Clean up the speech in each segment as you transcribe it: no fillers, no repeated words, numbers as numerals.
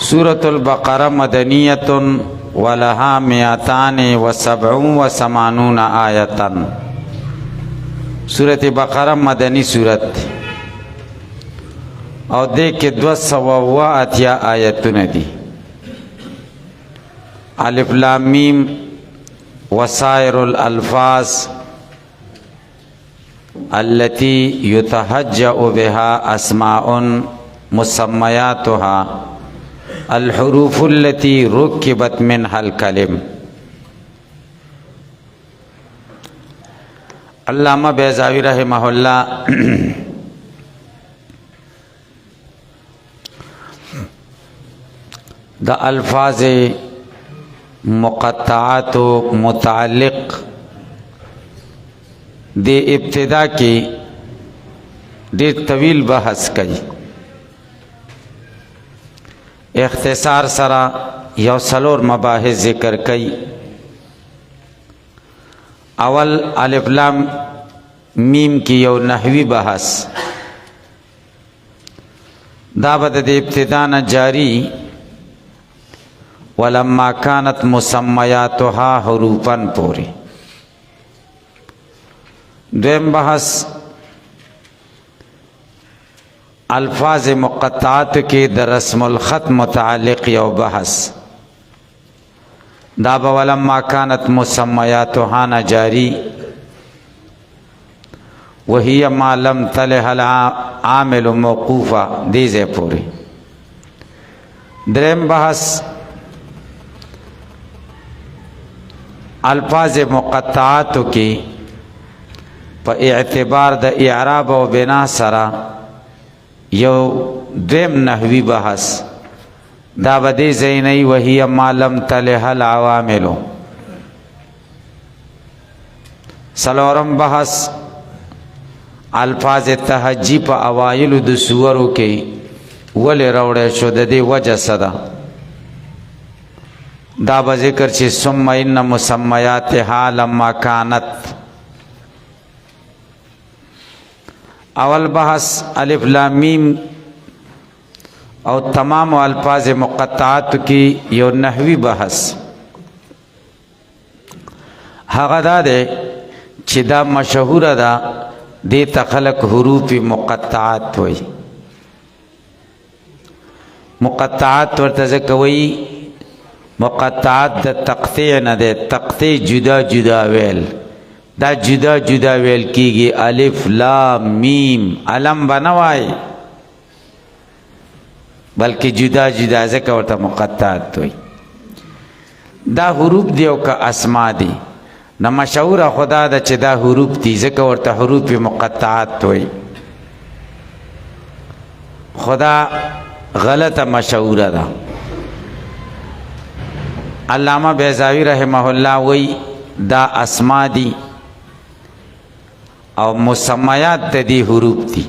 سورة البقرة مدنية ولها 287 آية. سورة بقرة مدنی سورت او دے کے 280 آیتون دی. الف لام میم وسائر الالفاظ التي يتهجأ بها اسماء مسمياتها الحروف التي ركبت منها الكلم. علامہ بیضاوی رحمہ اللہ دا الفاظ مقطعات و متعلق دے ابتدا کی دیر طویل بحث کئی. اختصار سرا یو سلور مباحث ذکر کئی. اول الف لام میم کی یو نحوی بحث دا بد ابتداء جاری ولما كانت مسمياتها حروفا پوری. دویم بحث الفاظ مقطعات کی در رسم الخط متعلق یو بحث دا ولما كانت مسمياتها نجاری وهي ما لم تلها العامل موقوفا دیزے پوری. دریم بحث الفاظ مقطعات کی پا اعتبار دا اعراب و بنا سرا یو دریم نحوی بحث دا بدی زینی وہی ما لم تلها العوامل. سلورم بحث الفاظ تہجی پا اوائل دو سورو کی ولی روڑے شد دی وجہ صدا دا بذکر چی ثم ان مسمیاتها لما کانت. اول بحث الف لام میم او تمام الفاظ مقطعات کی یو نحوی بحث هغه دا دے چی دا مشہور دا دی تخلق حروف مقطعات ہوئی. مقطعات ورتزکوئی مقطعات دا تقطیع نہ دے تقطیع جدا جدا ویل دا جدا جدا ویل کی گی الف لام میم علم بنوائی بلکہ جدا جدا ذکر ورطا مقطعات ہوئی. دا حروف دیو کا اسما دی نہ مشہور خدا دا چی دا حروف دی ذکر ورطا حروف مقطعات ہوئی. خدا غلط مشہور دا. علامہ بیضاوی رحمہ اللہ وی دا اسما دی او مسمیات دی حروف دی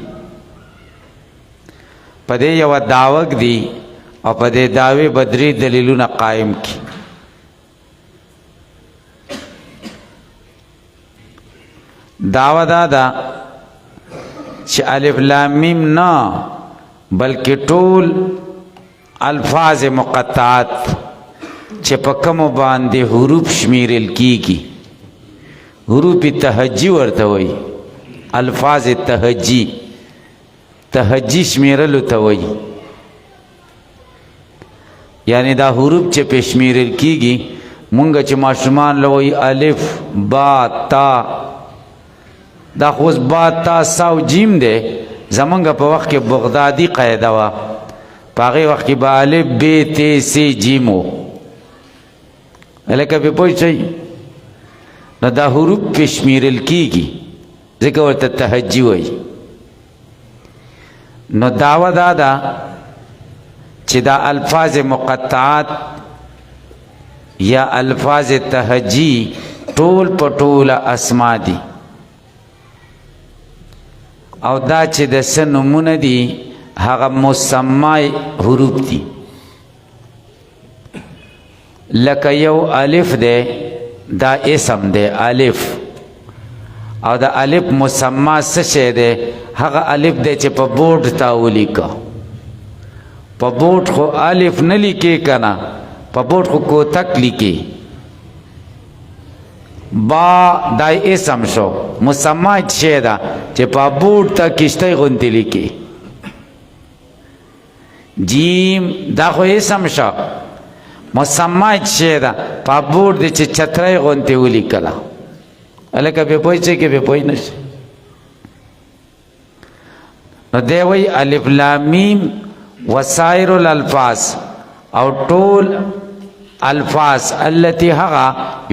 پدے یو دعوک دی او پدے دعوی بدری دلیلون قائم کی. دعوی دادا چھ الف لام میم نا بلکہ طول الفاظ مقطعات چھ پکم باندے حروف شمیرل کی گی. حروف تہجی ورتوئی الفاظ تہجی تہجی شمیرلو توئی یعنی دا حروف چھ پہ شمیرل کی گی منگا چھ معشومان لوئی الف با تا دا خوز با تا ساو جیم دے زمانگا پا وقت کے بغدادی قیدہ وا پاگی وقت کی با الف بے تے سی جیمو علیکہ پہ پوچھ چاہیے نہ دا حروف پہ شمیرل کی گی ذکر ورطا تہجی ہوئی. نو دعوی دادا چی دا الفاظ مقطعات یا الفاظ تہجی طول پٹول اسما دی او دا چی دا سنمون دی حقا مسمائی حروف دی. لکه یو الف دے دا اسم دے الف او دا الف مسمى سشے دے حقا الف دے چی پا بورڈ تاولی کا په بوټ خو الف نه لیکي کنه، په بوټ خو کوتک لیکي. با دای اسم شو، مسما شی ده چې په بوټ ته کشته غونتی لیکي. جیم دا خو اسم شو، مسما شی ده په بوټ د چې چترای غونتی ولیکله. الکه به پوه شي کې به پوه نشي. نو دی وی الف لام میم وسائر الالفاظ او ټول الفاظ التي هغه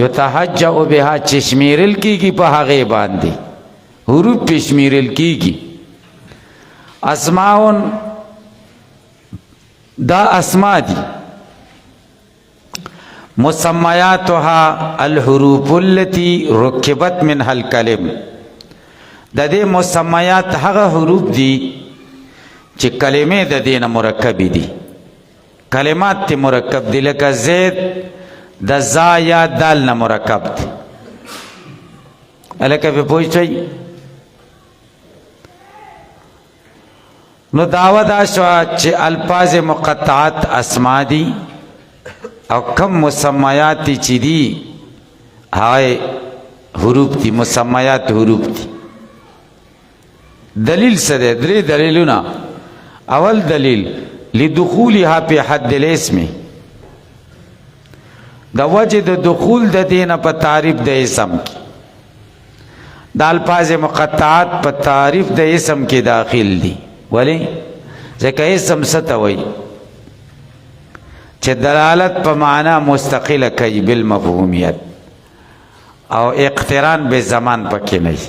يتهجأ بها چشمیرل کیږي په هغه باندې حروف پشمیرل کیږي. اسماء دا اسماء دي، مسمياتها الحروف التي ركبت منها الكلم. د دې مسميات هغه حروف دي چې کلمې د دې نه مرکب دي، کلمات ته مرکب دي، لکه زید د زا یا دال نه مرکب دي. الکه په پوه شئ. نو دعوه دا شو چې الفاظ مقطعات اسما دي او کم مسميات چې دي هاي حروف دي، مسميات حروف دي. دلیل سره درې دلیلونه. اول دلیل لدخولها په حد الاسم، د وجه د دخول د دینه په تعریف د اسم کې. د الفاظ مقطعات په تعریف د اسم کې داخل دي. ولی ځکه اسم څه ته وایي چې دلالت په معنا مستقله کوي بالمفهومیت او اقتران به زمان پکې نه وي.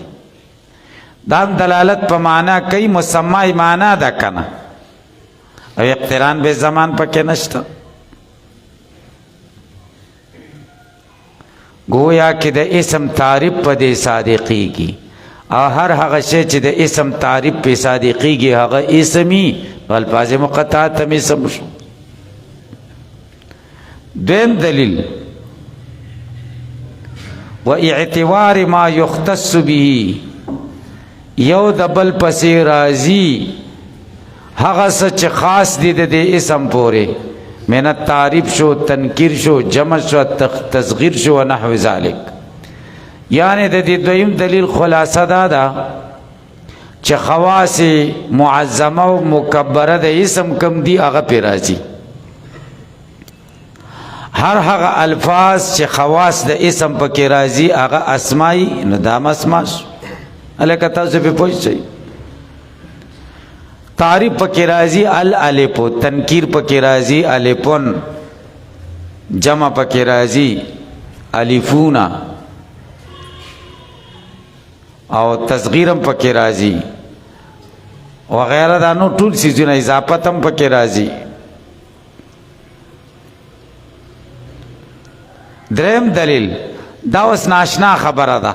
دا دلالت په معنا کوي، مسمى معنا ده کنه، او اقتران به زمان پکې نشته. گویا کې د اسم تعریف په دې صادقیږي، او هر هغه شی چې د اسم تعریف په صادقیږي هغه اسمي الفاظ مقطعات هم اسم شو. دویم دلیل و اعتبار ما یختص به، یو د بل پسې راځي هغه څه چې خاص دي د دې اسم پورې، من تعریف شو، تنکیر شو، جمع شو، تصغیر شو و نحو ذلك. یعنی د دې دویم دلیل خلاصه دا ده چې خواص معظمه او مکبره د اسم کم دي هغه پې راځي. هر هغه الفاظ چې خواص د اسم پکې راځي هغه اسمائی، نو دا اسما شو. الکه تاسو په پوه شئ. تعریف پکې راځي الالف، تنکیر پکې راځي الفون، جمع پکې راځي الفونا، او تصغیرم پکې راځي وغیرہ. دا نو ټول سیزونه اضافت هم پکې راځي. دریم دلیل دا اوس ناشنا خبره ده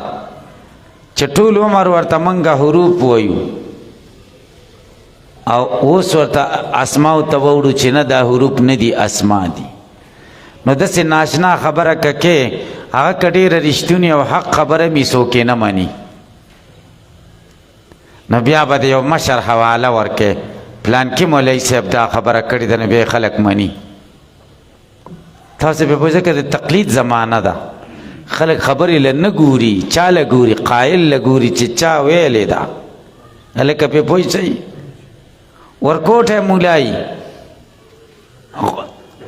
چې ټول عمر ورته منګه حروف وایو او اوس ورته اسماء ته وړو چې نه دا حروف نه دي اسماء دي. نو داسې ناشنا خبره ککې هغه که ډېره رښتونې او حق خبره مې څوک نه مني، نو بیا به د یو مشر حواله ورکې پلانکي مولوي صاحب دا خبره کړې ده، نو بیا خلک مني. تاسو په پوهېږئ که د تقلید زمانه ده، خلک خبرې له نه ګوري، چا له ګوري، قایل له ګوري چې چا ویلې ده. هلکه پې پوه شئ. ورکوټه مولای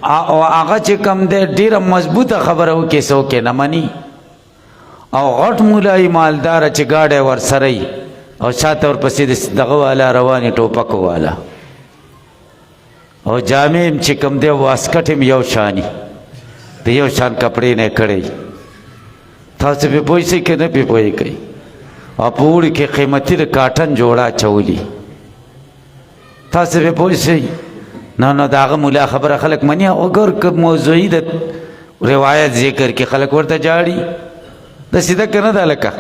او هغه چې کوم دی ډېره مضبوطه خبره وکړي څوک یې نه مني، او غټ مولای مالداره چې ګاډی ورسره وي او شاته ورپسې د دغه والا روانې ټوپکو والا، او جامې هم چې کوم دی واسکټ هم یو شاني، د یو شان کپړې نه کړی. تاسو پې پوه شئ که نه پې پوهېږئ. او په اوړي کې قیمتي د کاټن جوړه اچولي. تاسو پې پوه شئ. نو د هغه مولا خبره خلک مني. اگر که موضوعي د روایت ذکر کې خلک ورته جاړي، د سیده که نه ده لکه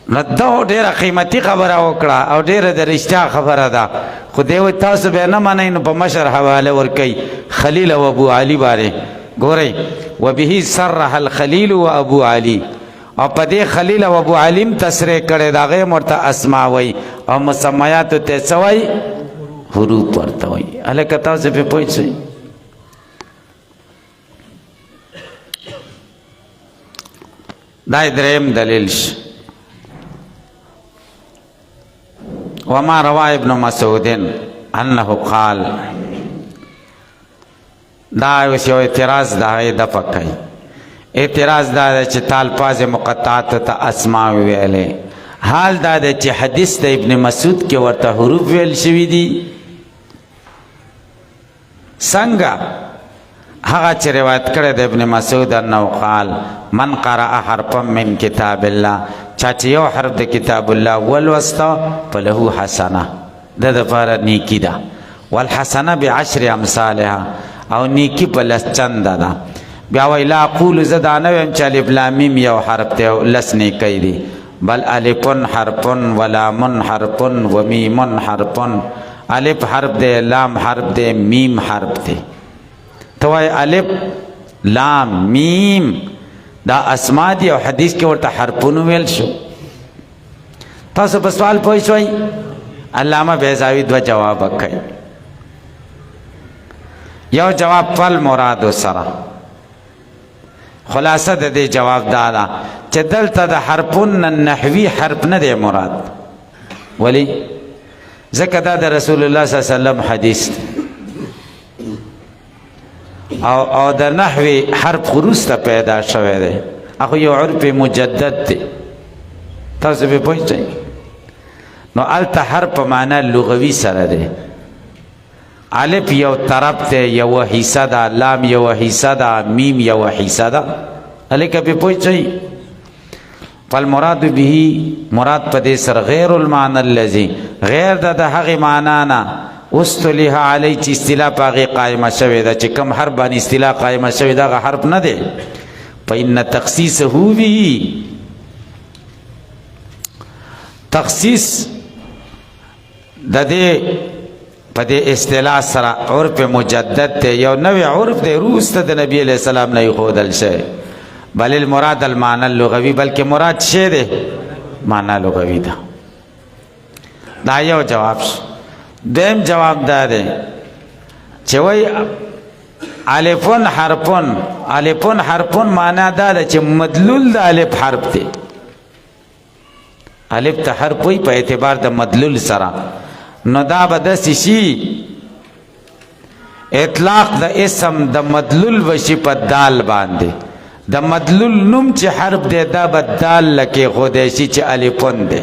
نو دا ډېره قیمتي خبره وکړه او ډېره د رښتیا خبره ده، خو دی وایي تاسو بیا نه منئ، نو په مشر حواله ورکوي خلیل او ابو علي باندې. ګورئ وبه صرح الخلیل و ابو علي، او په دې خلیل او ابو علي م تصریح کړی، د هغې ورته اسما وایي او مسمیاتو ته څه وایي حروف ورته وایي. هلکه تاسو پې پوه شئ. دا دریم دلیل شي. وما روى ابن مسعود انه قال، دا یو اعتراض دا دفع کوي. اعتراض دا دی چې تا الفاظ مقطعات ته اسماء ویلې، حال دا دی چې حدیث د ابن مسعود کې ورته حروف ویل شوي دي. څنګه؟ هغه چې روایت کړی د ابن مسعود انه قال من قرأ حرفا من کتاب الله، چا چې یو حرف د کتاب الله ولوسته فله حسنه، د دپاره نیکي ده. والحسنه بعشر امثالها، او نیکی په لس چنده ده. بیا وایي لا اقول زه دا نه ویم چې الف لام میم یو حرف دی او لس نیکی دي، بل الفن حرفن ولامن حرفن و میمن حرفن. الف حرف دی، لام حرف دی، میم حرف دی. ته وایي الف لام میم دا اسما دي او حدیث کې ورته حرفونه ویل شو. تاسو په سوال پوه شوئ؟ علامه بیضاوی دوه جواب کوي. یو جواب فل مراد سره، خلاصه د دې جواب دا ده چې دلته د حرفون نحوي حرف نه دی مراد. ولی؟ ځکه دا د رسول الله صلی الله علیه وسلم حدیث دی او د نحوي حرف وروسته پیدا شوی دی، هغه یو عرف مجدد دی. تاسو به پوه شئ. نو هلته حرف په معنا لغوي سره دی. الف یو طرف دی، یو حصه ده، لام یو حصه ده، میم یو حصه ده. هلکه به پوه شئ. فالمراد به مراد په دې سره غیر المعنى الذي، غیر د هغې معنا نه اصطلح علی چې اصطلاح په هغې قایمه شوې ده، چې کوم حرف باندې اصطلاح قایمه شوې ده هغه حرف نه دی. فإن تخصیصه به، تخصیص د دې په دې اصطلاح سره عرف مجدد دی، یو نوی عرف دی وروسته د نبی علیه السلام نه ایښودل شوی. بل المراد المعنى اللغوي، بلکې مراد شی دی معنا لغوي ده. دا یو جواب شو. دویم جواب دا دی چې وایي الفون حرفون، الفون حرفون معنا دا ده چې مدلول د الف حرف دی. الف ته حرف وایي په اعتبار د مدلول سره. نو دا به داسې شي اطلاق د اسم د مدلول وشي په دال باندې. د مدلول نوم چې حرف دی دا به دال لکې ښودی شي چې الفون دی.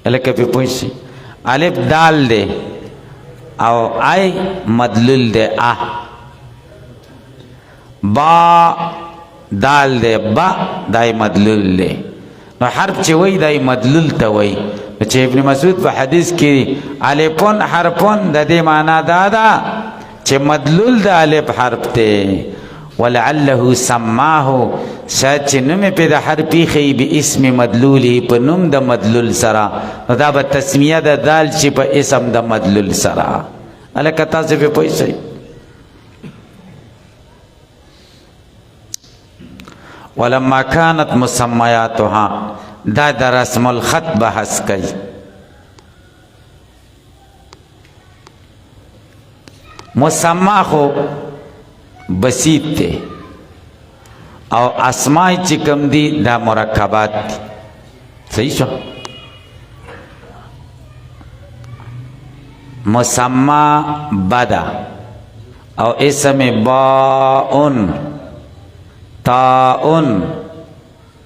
هلکه پې پوه شي. الف دال دی او ای مدلول دی ا. با دال دی با دای مدلول دی. نو حرف چې وای دای مدلول ته وای. چې ابن مسعود په حدیث کې الفون حرفون د دې معنا دا ده چې مدلول د الف حرف دی. ولعله سماه، شاید چې نوم یې پې د حرف ایښی باسم مدلوله، په نوم د مدلول سره. نو دا به تسمیه د دال چې په اسم د مدلول سره. هلکه تاسو پې پوه شئ. ولما كانت مسمياتها، دا د رسم الخط بحث کوي. مسما خو بسیط دی او اسماء چې کوم دي دا مرکبات دي. صحیح شو. مسما بدا او اسم باون تاون.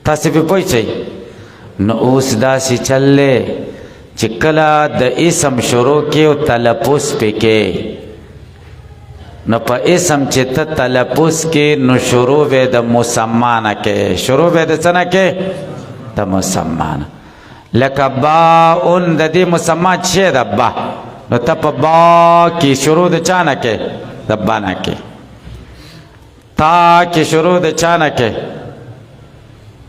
تاسو په پوه شئ. نو اوس داسې چللی چې کله د اسم شروع کې او تلفظ پې کې، نو په اسم چې ته تلفظ کې نو شروع به د مسما نه کې. شروع به د څه نه کې؟ د مسما نه. لکه باون د دې مسما چې ده با، نو ته په با کې شروع د چا نه کې؟ د با نه کې. تا کې شروع د چا نه کې؟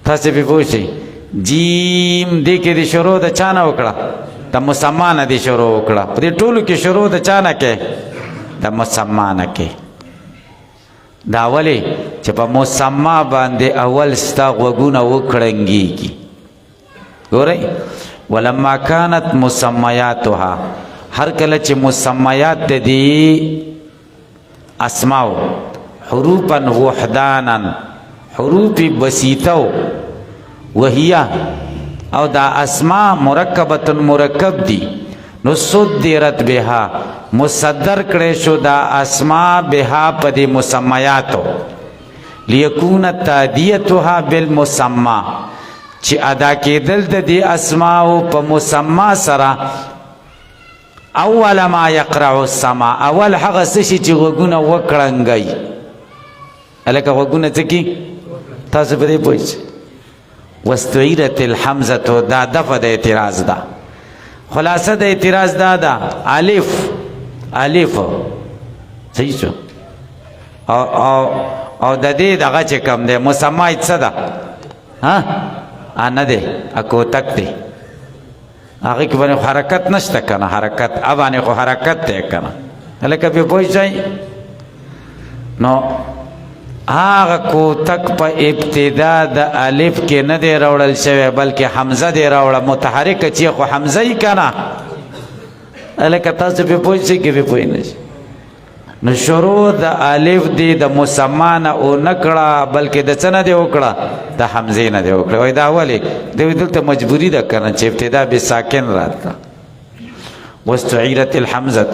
تاسې پې پوه شئ. جیم دې کې د شروع د چا نه وکړه؟ د مسما نه دې شروع وکړه. په دې ټولو کې شروع د چا نه کې؟ د مسما نه کې. دا ولې چې په مسما باندې اول ستا غوږونه وکړنګېږي. ګورئ ولما كانت مسمياتها، هر کله چې مسمیات د دې اسماء حروفا وحدانا حروف بسیطه وهي او دا اسماء مرکبه مرکب دي نو صدرت بها مصدر کړي شو دا اسماء بها په دې مسمیاتو ليكون تادیتها بالمسمى چې ادا کېدل د دې اسماء په مسمى سره اول ما يقرع السماء اول هغه څه چې غوږونه وکړنګي الکه غوږونه څه کی تاسو په دې پوښتنه واستعيرت الحمزه دا دغه د اعتراض ده خلاصه د اعتراض ده الف صحیح شو او د دې دغه چې کوم ده مسمى څه ده ها ان ده اكو تک ده هغه کې باندې حرکت نشته کنه حرکت اوبانه خو حرکت ته کنه لکه په پوښتنه نو هغه کو تک په ابتدا د الف کې نه دی راوړل شوی بلکې حمزه دی راوړل متحرک چې خو حمزه یې کنه الکه تاسو په پوښتنه کې به پوه نه شئ نو شروع د الف دی د مسمانه او نکړه بلکې د څه نه دی وکړه د حمزه نه دی وکړه وای دا اولی دوی دلته مجبوری ده کنه چې ابتدا به ساکن راته واستعيرت الحمزه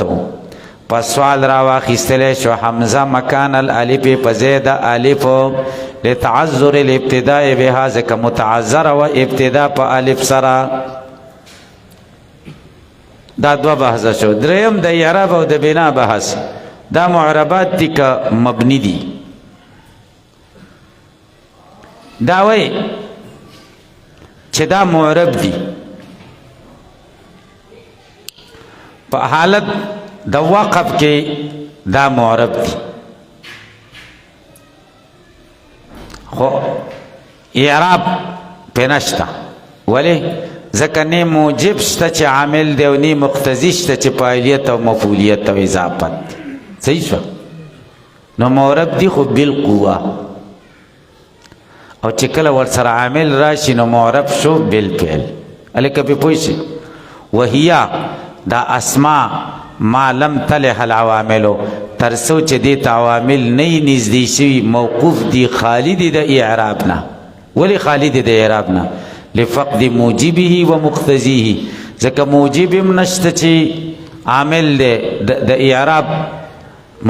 پس سوال را واخیستل شو حمزه مکان الالف په زید الف لتعذر الابتداء بها ځکه متعذر و ابتدا په الف سره دا دو بحث شو دریم د اعراب او د بنا بحث دا معربات دي که مبنی دي دا وای چې دا معرب دي په حالت د وقف کې دا معرب دي خو اعراب پنشتا ولی ځکه نه موجب شته چې عامل دی او نه مقتضی شته چې فاعلیت او مفعولیت او اضافت صحیح شو نو معرب دي خو بالقوه او چې کله ورسره عامل راشي نو معرب شو بالفعل الکه په پوښي وهي دا اسماء ما لم تلح العوامل ترسو چې دې عوامل نه نږدې شي موقوف دي خالد د اعرابنا ولی خالد د اعرابنا لفقد موجبه ومقتضيه ځکه موجب هم نشته چې عامل د اعراب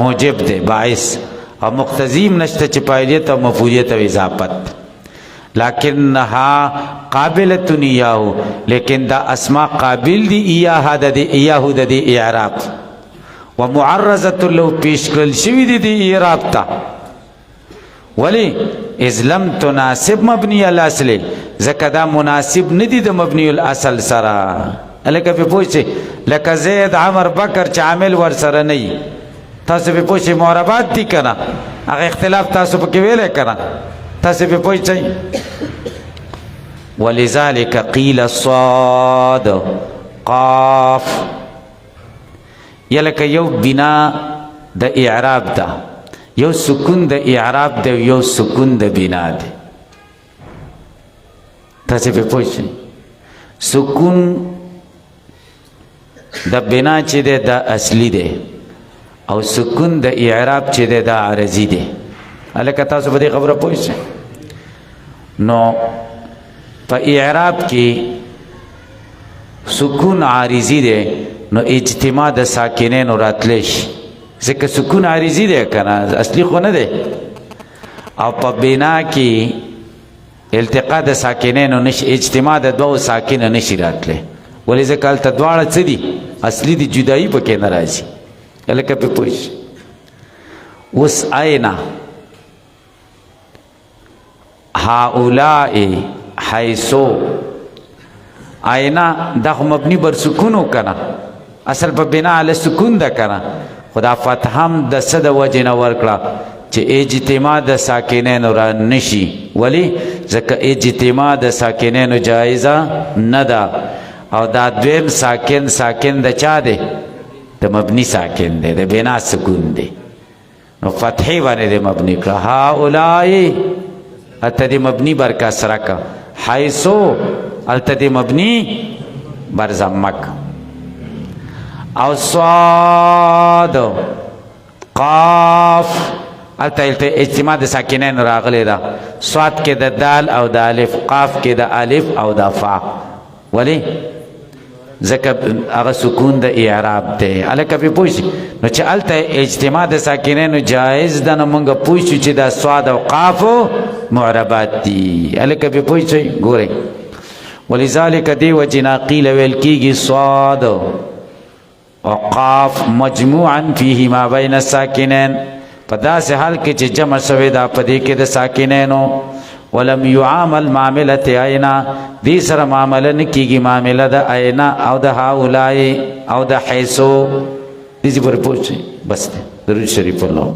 موجب دی باعث او مقتضی هم نشته چې فاعلیت او مفعولیت او اضافت لكنها قابلة إياه لیکن دا اسماء قابل دی ایاه د دی اعراب ومعرضة لو پیش کړل شوی دی اعراب تا ولی اذ لم تناسب مبنی الاصل ځکه دا مناسب ندی د مبنی الاصل سره الکه په پوښتنه لکه زید عمر بکر چې عامل ور سره نه تاسو په پوښتنه معربات دي کنه هغه اختلاف تاسو په کې ویل کنه تاسو په پوښتنه ولذلك قيل صاد قاف یلکه یو بنا د اعراب ده یو سکون د اعراب ده یو سکون د بنا ده تاسو په پوښتنه سکون د بنا چې ده د اصلي ده او سکون د اعراب چې ده د عارضي ده الکه تاسو په دې خبره پوښتنه نو په اعراب کې سکون عارضی دی نو اجتماع د ساکنین راتلی شي ځکه سکون عارضی دی کنه اصلي خو نه دی او په بنا کې التقاء د ساکنین نشي اجتماع د دوه ساکن نشي راتلی ولې ځکه هلته دواړه څه دي اصلي دي جدایي پکې نه راځي هلکه پې پوه شي اوس اینا هؤلاء حیثو آئینا دا خو مبنی بر سکونو کنا اصل په بنا علی سکون ده کنا خدا فتحم د صد وجه نه ورکړه چې اجتماع د ساکنینو را نشي ولی ځکه اجتماع د ساکنینو جایزه نه ده او دا دویم ساکن د چا دی د مبنی ساکن دی د بنا سکون دی نو فتحی باندې د مبنی کړه هؤلاء الته د مبنی بر کسره کا حیثو الته د مبنی بر ضمک او صاد قاف الته اجتماع د ساکنین راغلی دا صاد کې د دال او د الف قاف کې د الف او د فا ولی ځکه هغه سکون د اعراب دی الکه په پوښي نو چې الته اجتماع د ساکنینو جایز ده نو موږ پوښو چې د صاد او قاف معربات دي الکه په پوښي ګورئ ولذلك دی وجنا قیل ویل کیږي صاد وقاف مجموعا فيه ما بين الساکنین په داسې حال کې چې جمع شوی دا په دې کې د ساکنینو ولم يعامل معامله عینا دې سره معامله نه کیږي معامله د عینا او د هؤلاء او د حیثو دې پر پوښي بس درود شریف الله